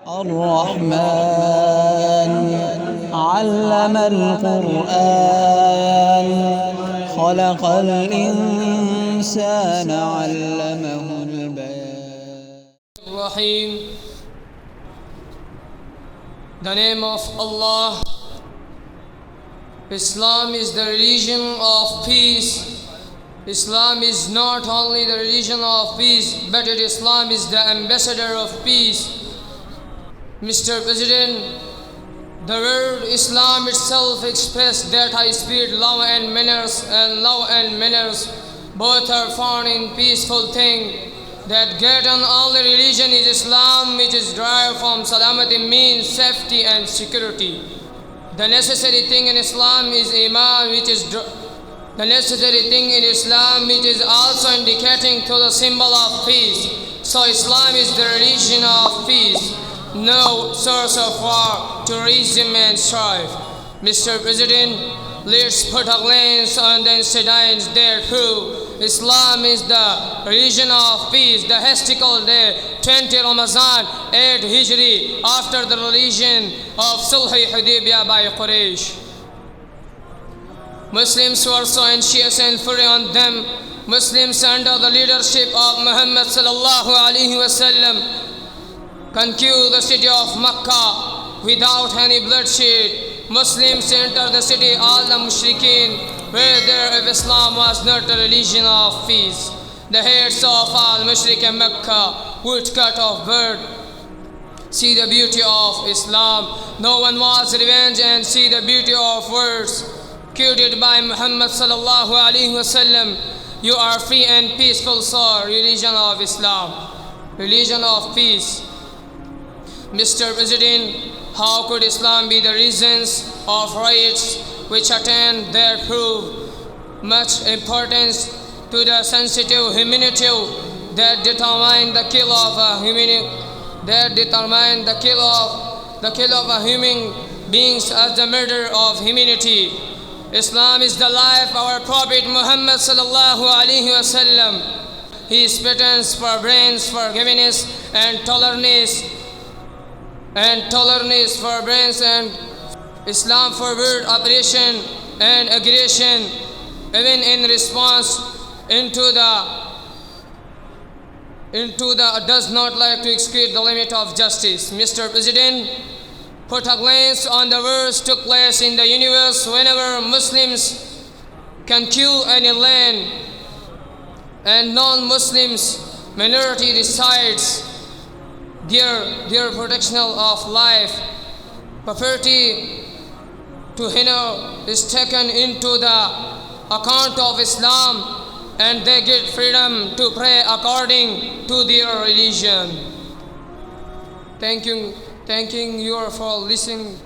الرحمن علم القرآن خلق الإنسان علمه البيان. Rahim. The name of Allah. Islam is the religion of peace. Islam is not only the religion of peace, but Islam is the ambassador of peace. Mr. President, the word Islam itself expresses that high-speed love and manners, and love and manners both are found in peaceful thing. That great and only religion is Islam, which is derived from salamati, means safety and security. The necessary thing in Islam is Iman, which is the necessary thing in Islam, which is also indicating to the symbol of peace. So Islam is the religion of peace, no source of war, terrorism and strife. Mr. President, let's put a glance on the incidents that prove Islam is the religion of peace. The historical day, 20 Ramadan, 8 Hijri, after the religion of Sulh Hudaybiyah by Quraysh. Muslims were so anxious and fury on them. Muslims under the leadership of Muhammad sallallahu alaihi wasallam conquered the city of Makkah without any bloodshed. Muslims entered the city, all the mushrikeen were there if Islam was not a religion of peace. The heads of all mushrik in Makkah would cut off bird. See the beauty of Islam. No one was revenge, and see the beauty of words quoted by Muhammad sallallahu alaihi wasallam. You are free and peaceful, so religion of Islam, religion of peace. Mr. President, how could Islam be the reasons of riots which attend there prove much importance to the sensitive humanity that determine the kill of a human beings as the murder of humanity. Islam is the life of our Prophet Muhammad sallallahu alaihi wasallam. He patterns forbearance, forgiveness, and tolerance, forbearance, and Islam forbade oppression and aggression, even in response into the does not like to exceed the limit of justice. Mr. President, put a glance on the wars took place in the universe whenever Muslims can kill any land and non-Muslims minority resides. Their protection of life, property to is taken into the account of Islam, and they get freedom to pray according to their religion. Thanking you for listening.